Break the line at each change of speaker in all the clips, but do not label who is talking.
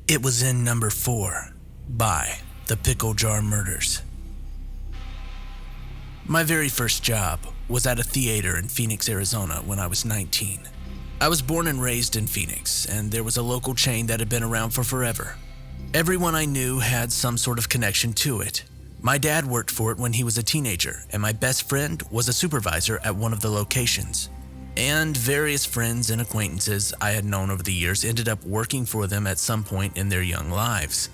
It was in number 4 by the Picklejarmurders. My very first job was at a theater in Phoenix, Arizona when I was 19. I was born and raised in Phoenix, and there was a local chain that had been around for forever. Everyone I knew had some sort of connection to it. My dad worked for it when he was a teenager, and my best friend was a supervisor at one of the locations. And various friends and acquaintances I had known over the years ended up working for them at some point in their young lives.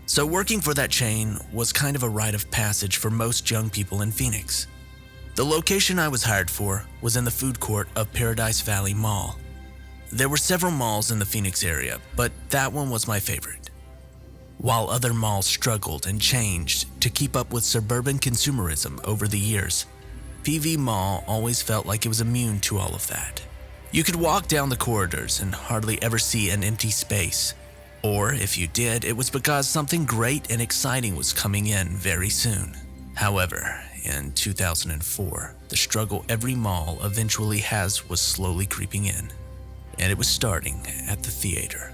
So working for that chain was kind of a rite of passage for most young people in Phoenix. The location I was hired for was in the food court of Paradise Valley Mall. There were several malls in the Phoenix area, but that one was my favorite. While other malls struggled and changed to keep up with suburban consumerism over the years, PV Mall always felt like it was immune to all of that. You could walk down the corridors and hardly ever see an empty space. Or if you did, it was because something great and exciting was coming in very soon. However, in 2004, the struggle every mall eventually has was slowly creeping in, and it was starting at the theater.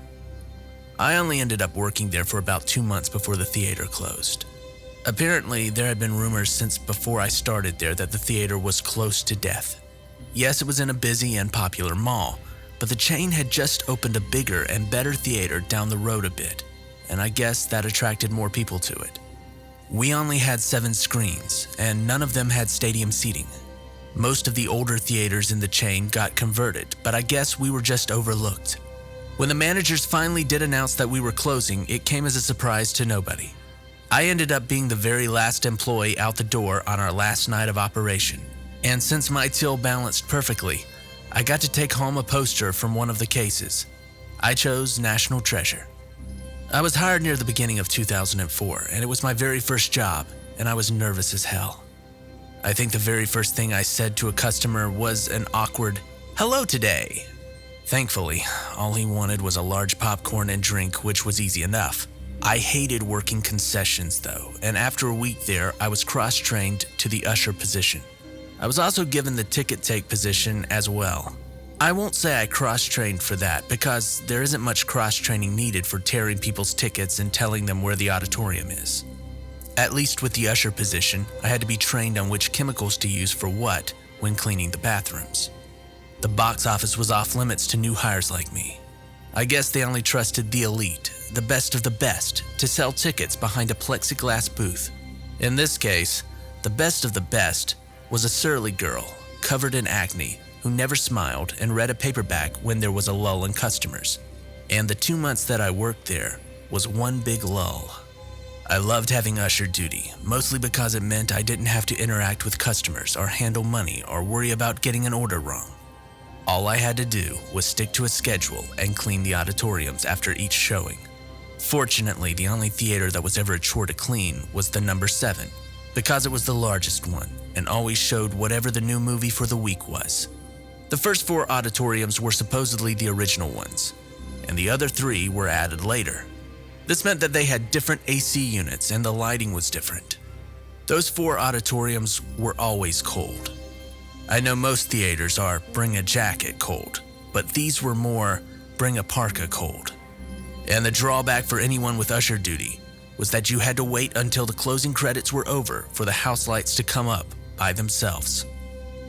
I only ended up working there for about 2 months before the theater closed. Apparently, there had been rumors since before I started there that the theater was close to death. Yes, it was in a busy and popular mall, but the chain had just opened a bigger and better theater down the road a bit, and I guess that attracted more people to it. We only had 7 screens, and none of them had stadium seating. Most of the older theaters in the chain got converted, but I guess we were just overlooked. When the managers finally did announce that we were closing, it came as a surprise to nobody. I ended up being the very last employee out the door on our last night of operation, and since my till balanced perfectly, I got to take home a poster from one of the cases. I chose National Treasure. I was hired near the beginning of 2004, and it was my very first job, and I was nervous as hell. I think the very first thing I said to a customer was an awkward, "Hello today." Thankfully, all he wanted was a large popcorn and drink, which was easy enough. I hated working concessions though, and after a week there, I was cross-trained to the usher position. I was also given the ticket take position as well. I won't say I cross-trained for that because there isn't much cross-training needed for tearing people's tickets and telling them where the auditorium is. At least with the usher position, I had to be trained on which chemicals to use for what when cleaning the bathrooms. The box office was off limits to new hires like me. I guess they only trusted the elite, the best of the best, to sell tickets behind a plexiglass booth. In this case, the best of the best was a surly girl covered in acne who never smiled and read a paperback when there was a lull in customers. And the 2 months that I worked there was one big lull. I loved having usher duty, mostly because it meant I didn't have to interact with customers or handle money or worry about getting an order wrong. All I had to do was stick to a schedule and clean the auditoriums after each showing. Fortunately, the only theater that was ever a chore to clean was the number 7, because it was the largest one and always showed whatever the new movie for the week was. The first 4 auditoriums were supposedly the original ones, and the other 3 were added later. This meant that they had different AC units and the lighting was different. Those 4 auditoriums were always cold. I know most theaters are bring a jacket cold, but these were more bring a parka cold. And the drawback for anyone with usher duty was that you had to wait until the closing credits were over for the house lights to come up by themselves.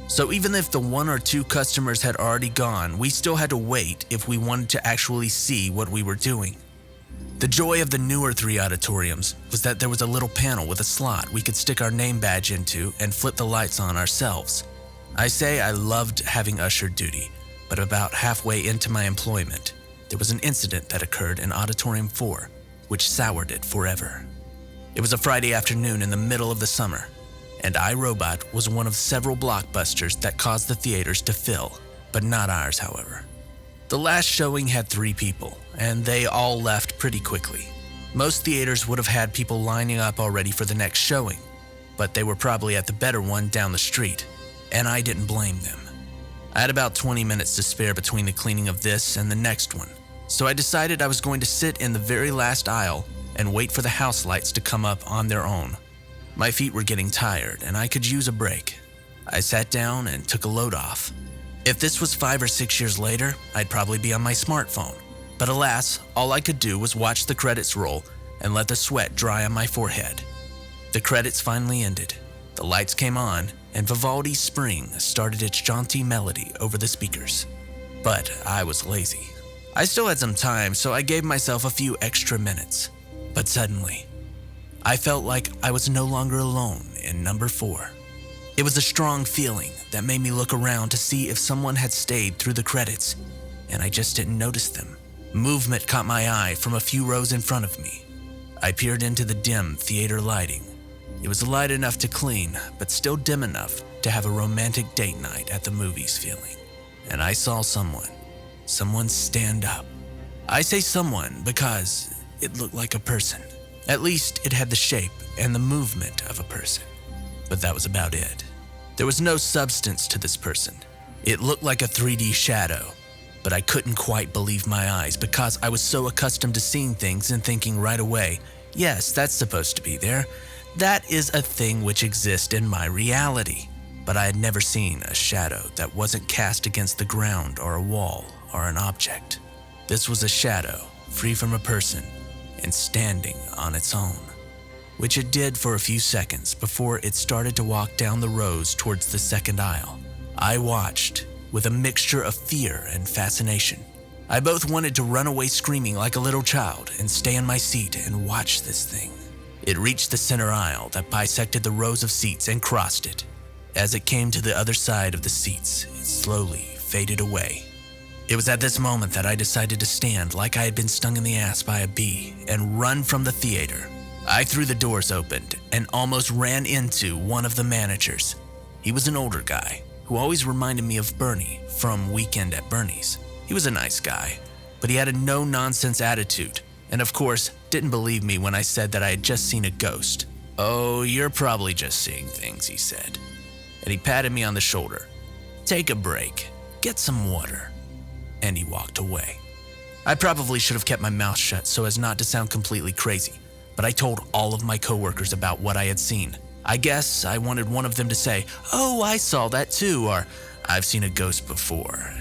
So even if the 1 or 2 customers had already gone, we still had to wait if we wanted to actually see what we were doing. The joy of the newer 3 auditoriums was that there was a little panel with a slot we could stick our name badge into and flip the lights on ourselves. I say I loved having usher duty, but about halfway into my employment, there was an incident that occurred in Auditorium 4, which soured it forever. It was a Friday afternoon in the middle of the summer, and iRobot was one of several blockbusters that caused the theaters to fill, but not ours, however. The last showing had 3 people, and they all left pretty quickly. Most theaters would have had people lining up already for the next showing, but they were probably at the better one down the street, and I didn't blame them. I had about 20 minutes to spare between the cleaning of this and the next one, so I decided I was going to sit in the very last aisle and wait for the house lights to come up on their own. My feet were getting tired and I could use a break. I sat down and took a load off. If this was 5 or 6 years later, I'd probably be on my smartphone. But alas, all I could do was watch the credits roll and let the sweat dry on my forehead. The credits finally ended, the lights came on, and Vivaldi's Spring started its jaunty melody over the speakers. But I was lazy. I still had some time, so I gave myself a few extra minutes. But suddenly, I felt like I was no longer alone in number 4. It was a strong feeling that made me look around to see if someone had stayed through the credits, and I just didn't notice them. Movement caught my eye from a few rows in front of me. I peered into the dim theater lighting. It was light enough to clean, but still dim enough to have a romantic date night at the movies feeling. And I saw someone stand up. I say someone because it looked like a person. At least it had the shape and the movement of a person. But that was about it. There was no substance to this person. It looked like a 3D shadow, but I couldn't quite believe my eyes because I was so accustomed to seeing things and thinking right away, yes, that's supposed to be there. That is a thing which exists in my reality. But I had never seen a shadow that wasn't cast against the ground or a wall or an object. This was a shadow, free from a person, and standing on its own, which it did for a few seconds before it started to walk down the rows towards the second aisle. I watched with a mixture of fear and fascination. I both wanted to run away screaming like a little child and stay in my seat and watch this thing. It reached the center aisle that bisected the rows of seats and crossed it. As it came to the other side of the seats, it slowly faded away. It was at this moment that I decided to stand like I had been stung in the ass by a bee and run from the theater. I threw the doors open and almost ran into one of the managers. He was an older guy who always reminded me of Bernie from Weekend at Bernie's. He was a nice guy, but he had a no-nonsense attitude, and of course, didn't believe me when I said that I had just seen a ghost. "Oh, you're probably just seeing things," he said. And he patted me on the shoulder. "Take a break, get some water." And he walked away. I probably should have kept my mouth shut so as not to sound completely crazy, but I told all of my coworkers about what I had seen. I guess I wanted one of them to say, "Oh, I saw that too," or "I've seen a ghost before."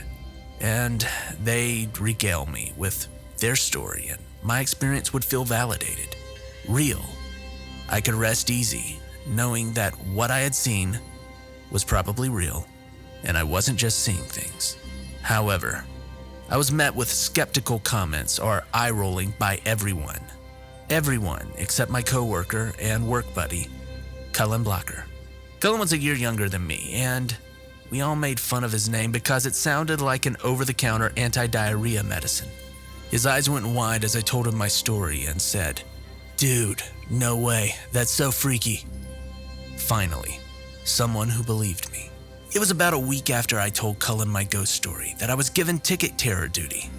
And they'd regale me with their story, and my experience would feel validated, real. I could rest easy, knowing that what I had seen was probably real, and I wasn't just seeing things. However, I was met with skeptical comments or eye-rolling by everyone. Everyone except my coworker and work buddy, Cullen Blocker. Cullen was a year younger than me, and we all made fun of his name because it sounded like an over-the-counter anti-diarrhea medicine. His eyes went wide as I told him my story and said, "Dude, no way, that's so freaky." Finally, someone who believed me. It was about a week after I told Cullen my ghost story that I was given ticket terror duty.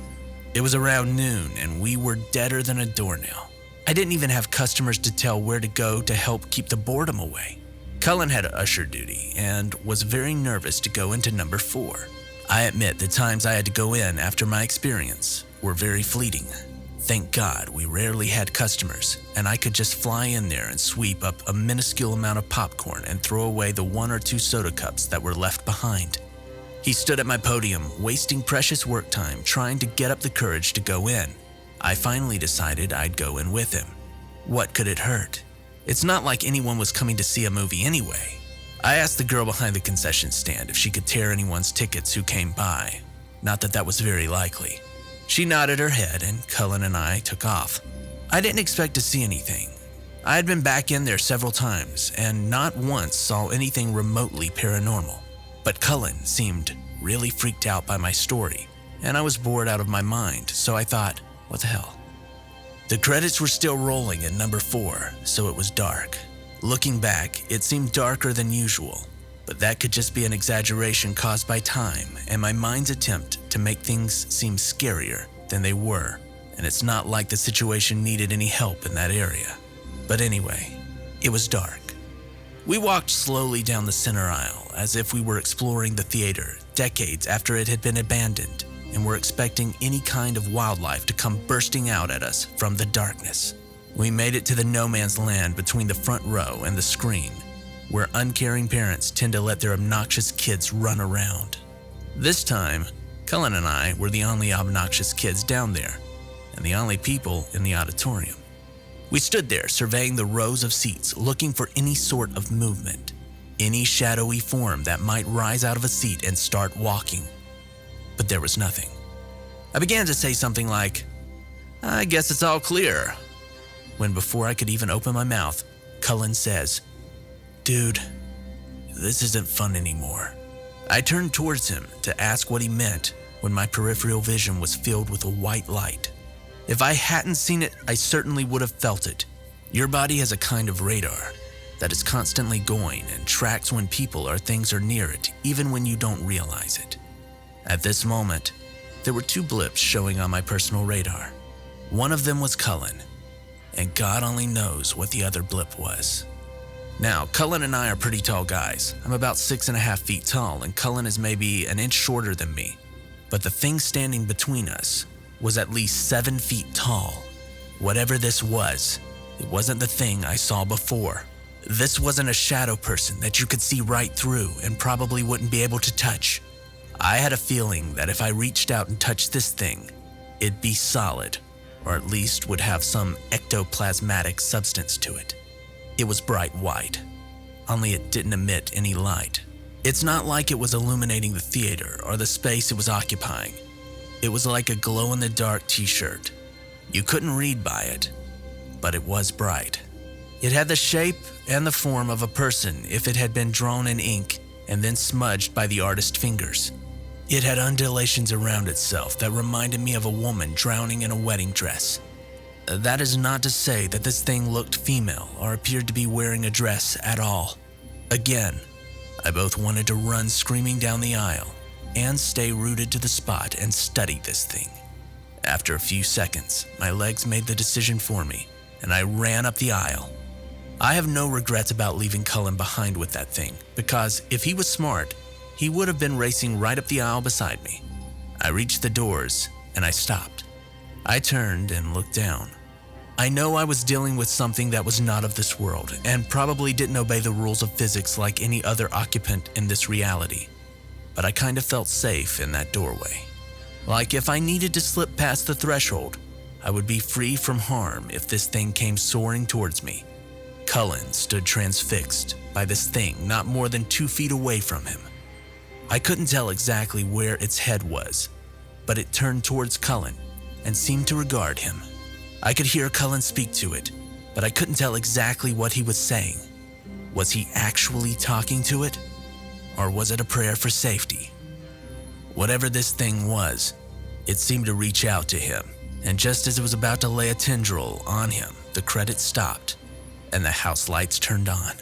It was around noon and we were deader than a doornail. I didn't even have customers to tell where to go to help keep the boredom away. Cullen had usher duty and was very nervous to go into number 4. I admit the times I had to go in after my experience were very fleeting. Thank God we rarely had customers, and I could just fly in there and sweep up a minuscule amount of popcorn and throw away the 1 or 2 soda cups that were left behind. He stood at my podium, wasting precious work time trying to get up the courage to go in. I finally decided I'd go in with him. What could it hurt? It's not like anyone was coming to see a movie anyway. I asked the girl behind the concession stand if she could tear anyone's tickets who came by. Not that that was very likely. She nodded her head and Cullen and I took off. I didn't expect to see anything. I had been back in there several times and not once saw anything remotely paranormal. But Cullen seemed really freaked out by my story, and I was bored out of my mind, so I thought, what the hell? The credits were still rolling at number 4, so it was dark. Looking back, it seemed darker than usual, but that could just be an exaggeration caused by time and my mind's attempt to make things seem scarier than they were, and it's not like the situation needed any help in that area. But anyway, it was dark. We walked slowly down the center aisle as if we were exploring the theater decades after it had been abandoned and were expecting any kind of wildlife to come bursting out at us from the darkness. We made it to the no man's land between the front row and the screen, where uncaring parents tend to let their obnoxious kids run around. This time, Cullen and I were the only obnoxious kids down there, and the only people in the auditorium. We stood there surveying the rows of seats, looking for any sort of movement, any shadowy form that might rise out of a seat and start walking. But there was nothing. I began to say something like, "I guess it's all clear," when before I could even open my mouth, Cullen says, "Dude, this isn't fun anymore." I turned towards him to ask what he meant when my peripheral vision was filled with a white light. If I hadn't seen it, I certainly would have felt it. Your body has a kind of radar that is constantly going and tracks when people or things are near it, even when you don't realize it. At this moment, there were 2 blips showing on my personal radar. One of them was Cullen, and God only knows what the other blip was. Now, Cullen and I are pretty tall guys. I'm about 6.5 feet tall, and Cullen is maybe an inch shorter than me. But the thing standing between us was at least 7 feet tall. Whatever this was, it wasn't the thing I saw before. This wasn't a shadow person that you could see right through and probably wouldn't be able to touch. I had a feeling that if I reached out and touched this thing, it'd be solid, or at least would have some ectoplasmatic substance to it. It was bright white, only it didn't emit any light. It's not like it was illuminating the theater or the space it was occupying. It was like a glow-in-the-dark t-shirt. You couldn't read by it, but it was bright. It had the shape and the form of a person if it had been drawn in ink and then smudged by the artist's fingers. It had undulations around itself that reminded me of a woman drowning in a wedding dress. That is not to say that this thing looked female or appeared to be wearing a dress at all. Again, I both wanted to run screaming down the aisle and stay rooted to the spot and study this thing. After a few seconds, my legs made the decision for me, and I ran up the aisle. I have no regrets about leaving Cullen behind with that thing, because if he was smart, he would have been racing right up the aisle beside me. I reached the doors, and I stopped. I turned and looked down. I know I was dealing with something that was not of this world, and probably didn't obey the rules of physics like any other occupant in this reality. But I kind of felt safe in that doorway. Like if I needed to slip past the threshold, I would be free from harm if this thing came soaring towards me. Cullen stood transfixed by this thing not more than 2 feet away from him. I couldn't tell exactly where its head was, but it turned towards Cullen and seemed to regard him. I could hear Cullen speak to it, but I couldn't tell exactly what he was saying. Was he actually talking to it? Or was it a prayer for safety? Whatever this thing was, it seemed to reach out to him, and just as it was about to lay a tendril on him, the credits stopped, and the house lights turned on.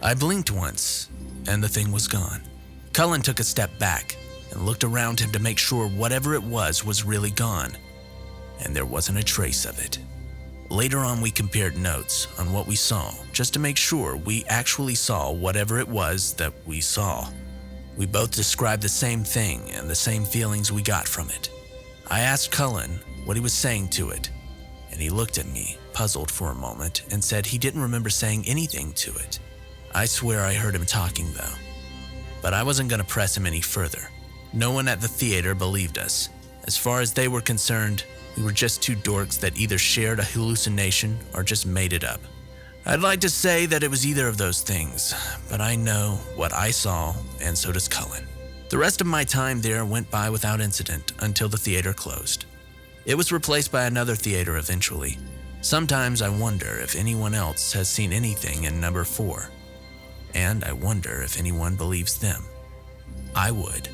I blinked once, and the thing was gone. Cullen took a step back and looked around him to make sure whatever it was really gone, and there wasn't a trace of it. Later on, we compared notes on what we saw, just to make sure we actually saw whatever it was that we saw. We both described the same thing and the same feelings we got from it. I asked Cullen what he was saying to it, and he looked at me, puzzled for a moment, and said he didn't remember saying anything to it. I swear I heard him talking though. But I wasn't going to press him any further. No one at the theater believed us. As far as they were concerned, we were just 2 dorks that either shared a hallucination or just made it up. I'd like to say that it was either of those things, but I know what I saw, and so does Cullen. The rest of my time there went by without incident until the theater closed. It was replaced by another theater eventually. Sometimes I wonder if anyone else has seen anything in number 4, and I wonder if anyone believes them. I would.